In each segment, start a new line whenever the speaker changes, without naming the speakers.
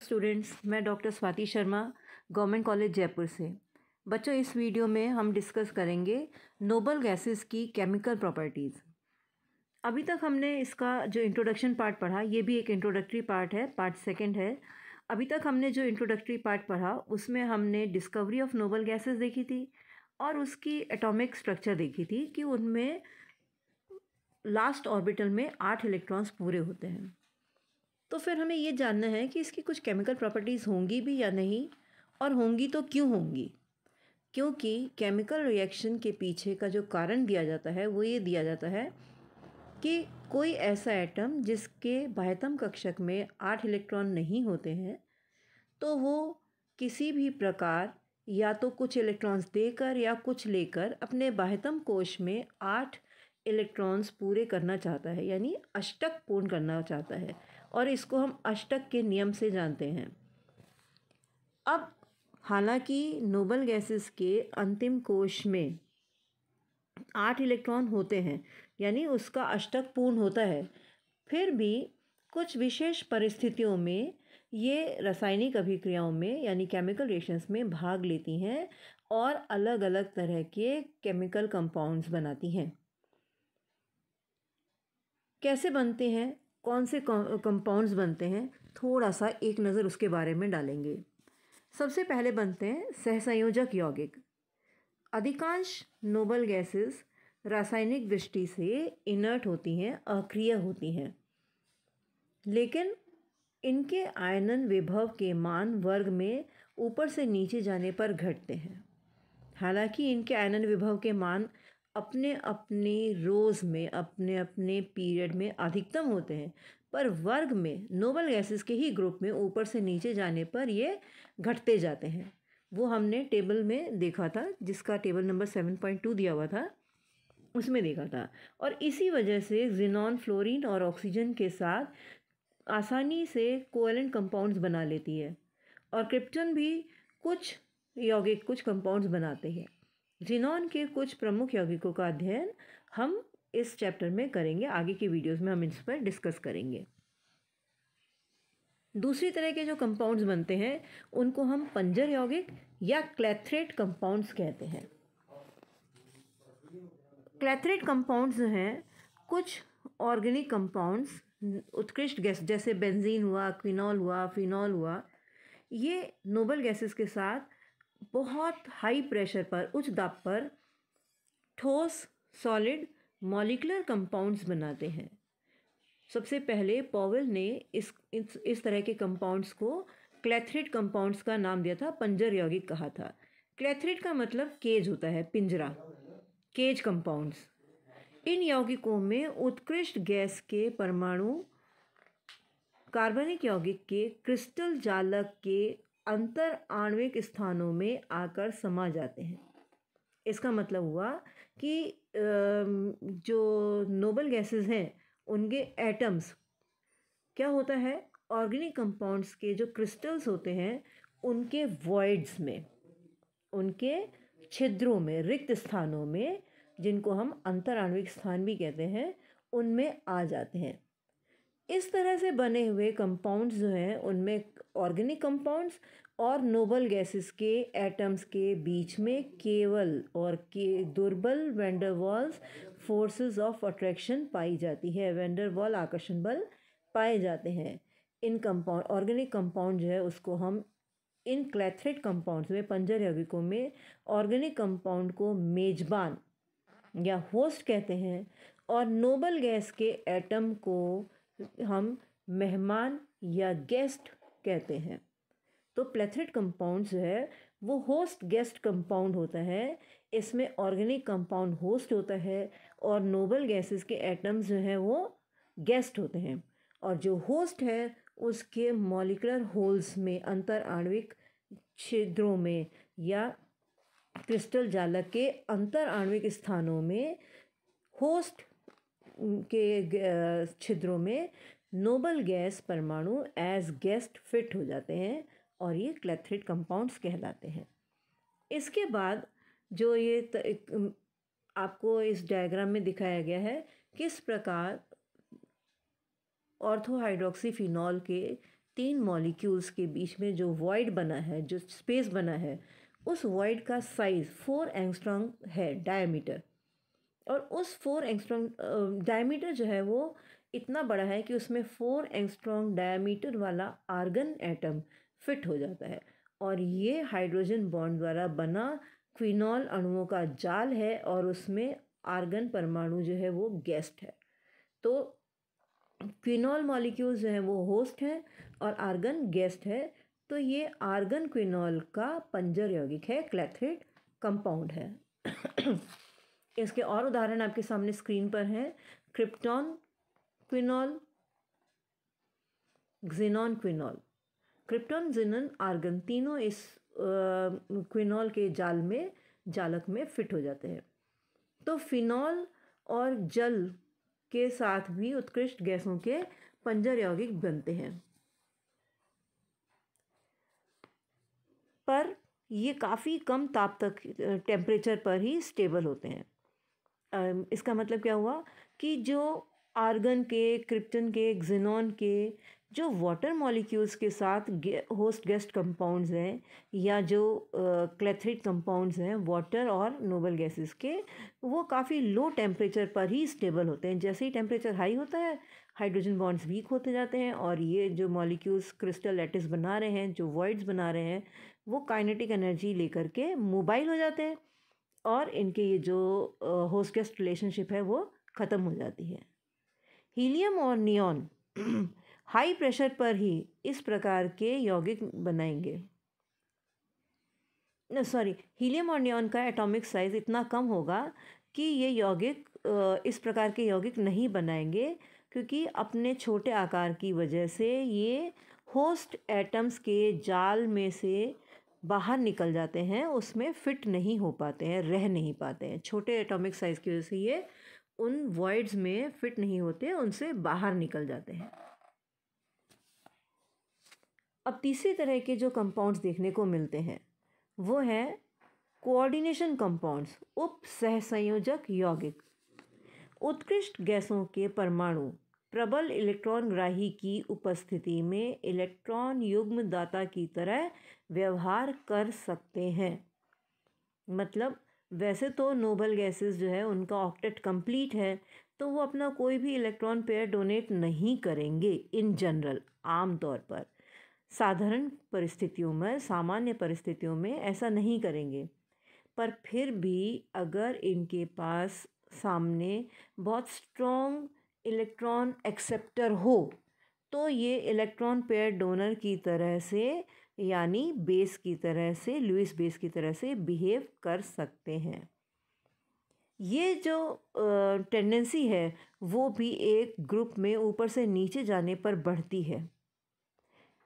Students, मैं doctor Swati Sharma, government college Jaipur से। बच्चों, इस वीडियो में हम डिस्कस करेंगे नोबल गैसेस की केमिकल प्रॉपर्टीज़। अभी तक हमने इसका जो इंट्रोडक्शन पार्ट पढ़ा, ये भी एक इंट्रोडक्टरी पार्ट है, पार्ट सेकंड है। अभी तक हमने जो इंट्रोडक्टरी पार्ट पढ़ा उसमें हमने डिस्कवरी ऑफ नोबल गैसेस देखी थी और उसकी एटॉमिक स्ट्रक्चर देखी थी कि उनमें लास्ट ऑर्बिटल में 8 इलेक्ट्रॉन्स पूरे होते हैं। तो फिर हमें ये जानना है कि इसकी कुछ केमिकल प्रॉपर्टीज़ होंगी भी या नहीं, और होंगी तो क्यों होंगी। क्योंकि केमिकल रिएक्शन के पीछे का जो कारण दिया जाता है वो ये दिया जाता है कि कोई ऐसा एटम जिसके बाह्यतम कक्षक में 8 इलेक्ट्रॉन नहीं होते हैं, तो वो किसी भी प्रकार या तो कुछ इलेक्ट्रॉन्स देकर या कुछ लेकर अपने बाह्यतम कोश में 8 इलेक्ट्रॉन्स पूरे करना चाहता है, यानी अष्टक पूर्ण करना चाहता है, और इसको हम अष्टक के नियम से जानते हैं। अब हालांकि नोबल गैसेस के अंतिम कोश में 8 इलेक्ट्रॉन होते हैं, यानी उसका अष्टक पूर्ण होता है, फिर भी कुछ विशेष परिस्थितियों में ये रासायनिक अभिक्रियाओं में यानी केमिकल रिएक्शंस में भाग लेती हैं और अलग अलग तरह के केमिकल कंपाउंड्स बनाती हैं। कैसे बनते हैं, कौन से कंपाउंड्स बनते हैं, थोड़ा सा एक नज़र उसके बारे में डालेंगे। सबसे पहले बनते हैं सहसंयोजक यौगिक। अधिकांश नोबल गैसेस रासायनिक दृष्टि से इनर्ट होती हैं, अक्रिय होती हैं, लेकिन इनके आयनन विभव के मान वर्ग में ऊपर से नीचे जाने पर घटते हैं। हालांकि इनके आयनन विभव के मान अपने अपने रोज़ में अपने अपने पीरियड में अधिकतम होते हैं, पर वर्ग में नोबल गैसेस के ही ग्रुप में ऊपर से नीचे जाने पर ये घटते जाते हैं। वो हमने टेबल में देखा था, जिसका टेबल नंबर 7.2 दिया हुआ था, उसमें देखा था। और इसी वजह से ज़ीनॉन फ्लोरीन और ऑक्सीजन के साथ आसानी से कोवैलेंट कंपाउंड्स बना लेती है, और क्रिप्टन भी कुछ यौगिक कुछ कंपाउंड्स बनाते हैं। ज़ीनॉन के कुछ प्रमुख यौगिकों का अध्ययन हम इस चैप्टर में करेंगे, आगे की वीडियोस में हम इस पर डिस्कस करेंगे। दूसरी तरह के जो कंपाउंड्स बनते हैं उनको हम पंजर यौगिक या क्लैथरेट कंपाउंड्स कहते हैं। क्लैथरेट कंपाउंड्स हैं कुछ ऑर्गेनिक कंपाउंड्स, उत्कृष्ट गैस जैसे बेंजीन हुआ, क्विनॉल हुआ, फिनॉल हुआ, ये नोबल गैसेस के साथ बहुत हाई प्रेशर पर, उच्च दाब पर ठोस सॉलिड मॉलिक्यूलर कंपाउंड्स बनाते हैं। सबसे पहले पॉवेल ने इस तरह के कंपाउंड्स को क्लैथरेट कंपाउंड्स का नाम दिया था, पंजर यौगिक कहा था। क्लैथरेट का मतलब केज होता है, पिंजरा, केज कंपाउंड्स। इन यौगिकों में उत्कृष्ट गैस के परमाणु कार्बनिक यौगिक के क्रिस्टल जालक के अंतर आणविक स्थानों में आकर समा जाते हैं। इसका मतलब हुआ कि जो नोबल गैसेस हैं उनके एटम्स, क्या होता है, ऑर्गेनिक कंपाउंड्स के जो क्रिस्टल्स होते हैं उनके वॉइड्स में, उनके छिद्रों में, रिक्त स्थानों में, जिनको हम अंतर आणविक स्थान भी कहते हैं, उनमें आ जाते हैं। इस तरह से बने हुए कंपाउंड्स जो हैं उनमें ऑर्गेनिक कंपाउंड्स और नोबल गैसेस के एटम्स के बीच में केवल और के दुर्बल वैंडरवाल्स फोर्सेस ऑफ अट्रैक्शन पाई जाती है, वैंडरवाल आकर्षण बल पाए जाते हैं। इन कंपाउंड ऑर्गेनिक कंपाउंड जो है उसको हम इन क्लैथरेट कंपाउंड्स में, पंजर यौगिकों में, ऑर्गेनिक कंपाउंड को मेजबान या होस्ट कहते हैं, और नोबल गैस के एटम को हम मेहमान या गेस्ट कहते हैं। तो प्लेथरेट कंपाउंड जो है वो होस्ट गेस्ट कंपाउंड होता है। इसमें ऑर्गेनिक कंपाउंड होस्ट होता है और नोबल गैसेस के एटम्स जो हैं वो गेस्ट होते हैं, और जो होस्ट है उसके मॉलिक्यूलर होल्स में, अंतर आणविक छिद्रों में या क्रिस्टल जालक के अंतर आणविक स्थानों में, होस्ट के छिद्रों में नोबल गैस परमाणु एज गेस्ट फिट हो जाते हैं, और ये क्लैथरेट कंपाउंड्स कहलाते हैं। इसके बाद जो ये आपको इस डायग्राम में दिखाया गया है, किस प्रकार ऑर्थोहाइड्रोक्सी फिनॉल के तीन मॉलिक्यूल्स के बीच में जो वॉइड बना है, जो स्पेस बना है, उस वॉइड का साइज़ 4 एंगस्ट्रॉम है डायमीटर। और उस 4 एंगस्ट्रॉम डायमीटर जो है वो इतना बड़ा है कि उसमें 4 एंगस्ट्रॉम डायमीटर वाला आर्गन एटम फिट हो जाता है। और ये हाइड्रोजन बॉन्ड द्वारा बना क्विनॉल अणुओं का जाल है और उसमें आर्गन परमाणु जो है वो गेस्ट है। तो क्विनॉल मॉलिक्यूल्स जो हैं वो होस्ट हैं और आर्गन गेस्ट है। तो ये आर्गन क्विनॉल का पंजर यौगिक है, क्लेथरेट कंपाउंड है। इसके और उदाहरण आपके सामने स्क्रीन पर हैं। Krypton quinol, xenon quinol. Krypton, xenon, argon तीनों इस क्विनॉल के जाल में, जालक में फिट हो जाते हैं। तो फिनॉल और जल के साथ भी उत्कृष्ट गैसों के पंजर यौगिक बनते हैं, पर ये काफ़ी कम ताप तक टेम्परेचर पर ही स्टेबल होते हैं। इसका मतलब क्या हुआ कि जो आर्गन के, क्रिप्टन के, क्सिनॉन के जो वाटर मॉलिक्यूल्स के साथ होस्ट गेस्ट कंपाउंड्स हैं या जो क्लेथरेट कंपाउंड्स हैं वाटर और नोबल गैसेस के, वो काफ़ी लो टेम्परेचर पर ही स्टेबल होते हैं। जैसे ही टेम्परेचर हाई होता है हाइड्रोजन बॉन्ड्स वीक होते जाते हैं और ये जो मॉलिक्यूल्स क्रिस्टल लैटिस बना रहे हैं, जो वॉइड्स बना रहे हैं, वो काइनेटिक एनर्जी लेकर के मोबाइल हो जाते हैं और इनके ये जो होस्ट गेस्ट रिलेशनशिप है वो ख़त्म हो जाती है। हीलियम और नियॉन हाई प्रेशर पर ही इस प्रकार के यौगिक बनाएंगे। सॉरी, हीलियम और नियॉन का एटॉमिक साइज़ इतना कम होगा कि ये यौगिक इस प्रकार के यौगिक नहीं बनाएंगे, क्योंकि अपने छोटे आकार की वजह से ये होस्ट एटम्स के जाल में से बाहर निकल जाते हैं, उसमें फिट नहीं हो पाते हैं, रह नहीं पाते हैं। छोटे एटॉमिक साइज़ की वजह से ये उन वॉइड्स में फिट नहीं होते, उनसे बाहर निकल जाते हैं। अब तीसरी तरह के जो कंपाउंड्स देखने को मिलते हैं वो है कोऑर्डिनेशन कंपाउंड्स, उप सहसंयोजक यौगिक। उत्कृष्ट गैसों के परमाणु प्रबल इलेक्ट्रॉनग्राही की उपस्थिति में इलेक्ट्रॉन युग्म दाता की तरह व्यवहार कर सकते हैं। मतलब वैसे तो नोबल गैसेस जो है उनका ऑक्टेट कंप्लीट है, तो वो अपना कोई भी इलेक्ट्रॉन पेयर डोनेट नहीं करेंगे इन जनरल, आम तौर पर। साधारण परिस्थितियों में, सामान्य परिस्थितियों में ऐसा नहीं करेंगे, पर फिर भी अगर इनके पास सामने बहुत स्ट्रॉन्ग इलेक्ट्रॉन एक्सेप्टर हो तो ये इलेक्ट्रॉन पेयर डोनर की तरह से, यानी बेस की तरह से, लुईस बेस की तरह से बिहेव कर सकते हैं। ये जो टेंडेंसी है वो भी एक ग्रुप में ऊपर से नीचे जाने पर बढ़ती है।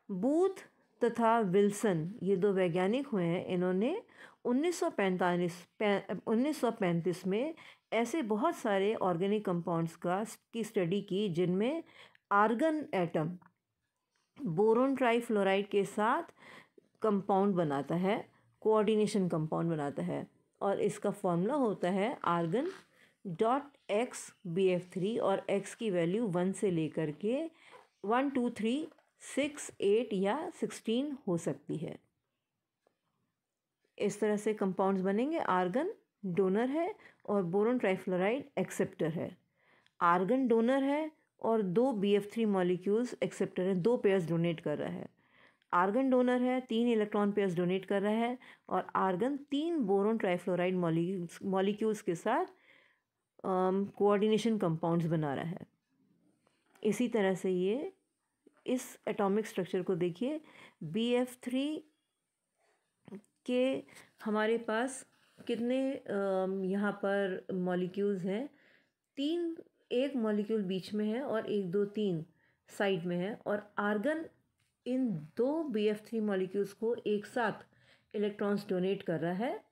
बूथ तथा विल्सन, ये दो वैज्ञानिक हुए हैं, इन्होंने 1935 में ऐसे बहुत सारे ऑर्गेनिक कंपाउंड्स की स्टडी की जिनमें आर्गन एटम बोरोन ट्राईफ्लोराइड के साथ कंपाउंड बनाता है, कोऑर्डिनेशन कंपाउंड बनाता है, और इसका फॉर्मूला होता है आर्गन डॉट एक्स BF3 और एक्स की वैल्यू 1 से लेकर के 1 2 3 6 8 या 16 हो सकती है। इस तरह से कंपाउंड्स बनेंगे। आर्गन डोनर है और बोरोन ट्राईफ्लोराइड एक्सेप्टर है। आर्गन डोनर है और 2 BF3 मॉलिक्यूल्स एक्सेप्टर है, 2 पेयर्स डोनेट कर रहा है। आर्गन डोनर है, 3 इलेक्ट्रॉन पेयर्स डोनेट कर रहा है, और आर्गन 3 बोरोन ट्राईफ्लोराइड मॉलिक्यूल्स के साथ कोऑर्डिनेशन कंपाउंड्स बना रहा है। इसी तरह से ये इस एटॉमिक स्ट्रक्चर को देखिए, BF3 के हमारे पास कितने यहाँ पर मॉलिक्यूल्स हैं, 3, एक मॉलिक्यूल बीच में है और 1 2 3 साइड में है, और आर्गन इन 2 BF3 मॉलिक्यूल्स को एक साथ इलेक्ट्रॉन्स डोनेट कर रहा है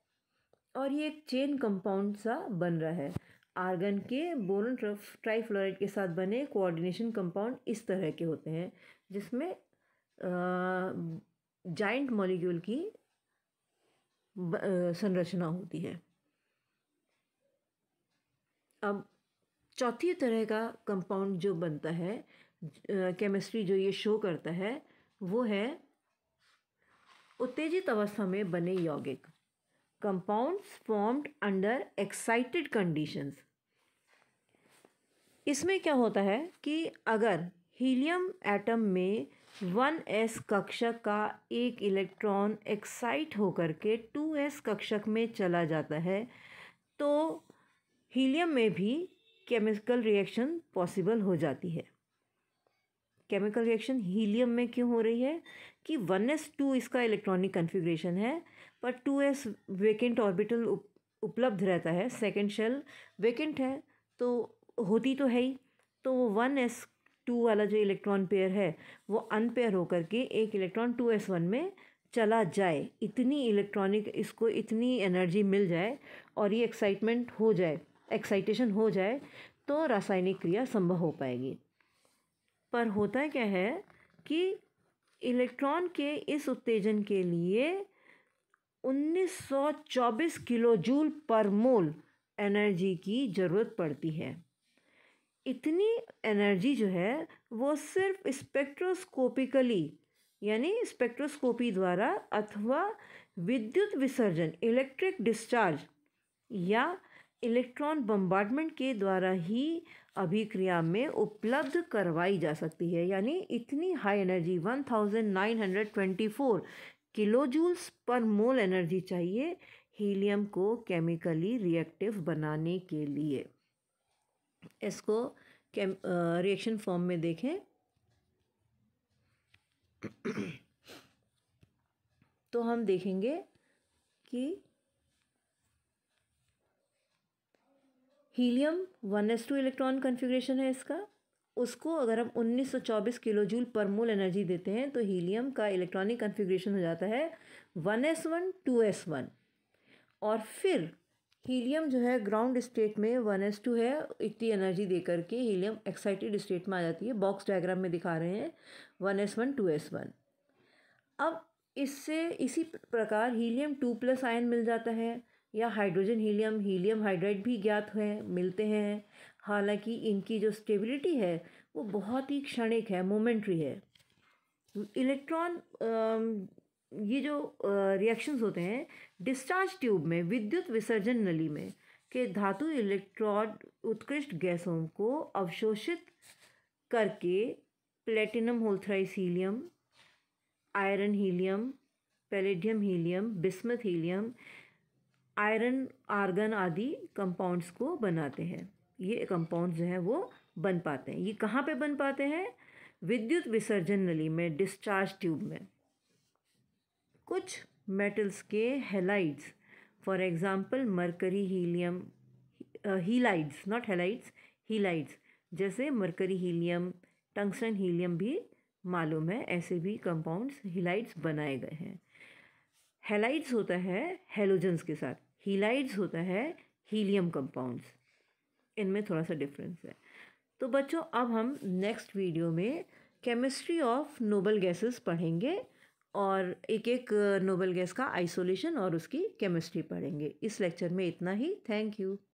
और ये एक चेन कंपाउंड सा बन रहा है। आर्गन के बोरोन ट्राईफ्लोराइड के साथ बने कोऑर्डिनेशन कंपाउंड इस तरह के होते हैं, जिसमें जाइंट मॉलिक्यूल की संरचना होती है। अब चौथी तरह का कंपाउंड जो बनता है, केमिस्ट्री जो ये शो करता है, वो है उत्तेजित अवस्था में बने यौगिक, compounds formed under excited conditions. इसमें क्या होता है कि अगर हीलियम एटम में 1s कक्षक का एक इलेक्ट्रॉन एक्साइट होकर के 2s कक्षक में चला जाता है तो हीलियम में भी केमिकल रिएक्शन पॉसिबल हो जाती है। केमिकल रिएक्शन हीलियम में क्यों हो रही है कि 1s2 इसका इलेक्ट्रॉनिक कन्फिग्रेशन है पर 2s वेकेंट ऑर्बिटल उपलब्ध रहता है, सेकेंड शेल वेकेंट है तो होती तो है ही, तो वो 1s2 वाला जो इलेक्ट्रॉन पेयर है वो अनपेयर होकर के एक इलेक्ट्रॉन 2s1 में चला जाए, इतनी इलेक्ट्रॉनिक इसको इतनी एनर्जी मिल जाए और ये एक्साइटेशन हो जाए तो रासायनिक क्रिया संभव हो पाएगी। पर होता क्या है कि इलेक्ट्रॉन के इस उत्तेजन के लिए 1924 किलो जूल पर मोल एनर्जी की ज़रूरत पड़ती है। इतनी एनर्जी जो है वो सिर्फ स्पेक्ट्रोस्कोपिकली यानी स्पेक्ट्रोस्कोपी द्वारा अथवा विद्युत विसर्जन इलेक्ट्रिक डिस्चार्ज या इलेक्ट्रॉन बम्बार्डमेंट के द्वारा ही अभिक्रिया में उपलब्ध करवाई जा सकती है। यानी इतनी high energy 1924 kilo joules per मोल एनर्जी चाहिए हीलियम को केमिकली रिएक्टिव बनाने के लिए। इसको रिएक्शन फॉर्म में देखें तो हम देखेंगे कि हीलियम 1s2 इलेक्ट्रॉन कन्फिग्रेशन है इसका, उसको अगर हम 1924 किलो जूल पर मोल एनर्जी देते हैं तो हीलियम का इलेक्ट्रॉनिक कन्फिग्रेशन हो जाता है 1s1 2s1 और फिर हीलियम जो है ग्राउंड स्टेट में 1s2 है, इतनी एनर्जी दे करके हीलियम एक्साइटेड स्टेट में आ जाती है। बॉक्स डायग्राम में दिखा रहे हैं 1s1 2s1। अब इससे इसी प्रकार हीलियम 2+ आयन मिल जाता है या हाइड्रोजन हीलियम हाइड्राइड भी ज्ञात है मिलते हैं। हालांकि इनकी जो स्टेबिलिटी है वो बहुत ही क्षणिक है, मोमेंट्री है। इलेक्ट्रॉन ये जो रिएक्शंस होते हैं डिस्चार्ज ट्यूब में विद्युत विसर्जन नली में के धातु इलेक्ट्रोड उत्कृष्ट गैसों को अवशोषित करके प्लेटिनम होल थ्राइस helium, iron helium, palladium helium, bismuth helium, iron argon आदि कंपाउंड्स को बनाते हैं। ये कंपाउंड्स जो हैं वो बन पाते हैं। ये कहाँ पे बन पाते हैं? विद्युत विसर्जन नली में, डिस्चार्ज ट्यूब में। कुछ मेटल्स के halides, for example mercury helium, helides not halides, helides जैसे मरकरी हीलियम, टंगस्टन हीलियम भी मालूम है, ऐसे भी कंपाउंड्स हीलाइड्स बनाए गए हैं। हैलाइड्स होता है हेलोजन्स के साथ, हीलाइड्स होता है हीलियम कंपाउंड्स, इनमें थोड़ा सा डिफरेंस है। तो बच्चों अब हम नेक्स्ट वीडियो में केमिस्ट्री ऑफ नोबल गैसेस पढ़ेंगे और एक एक नोबल गैस का आइसोलेशन और उसकी केमिस्ट्री पढ़ेंगे। इस लेक्चर में इतना ही। Thank you.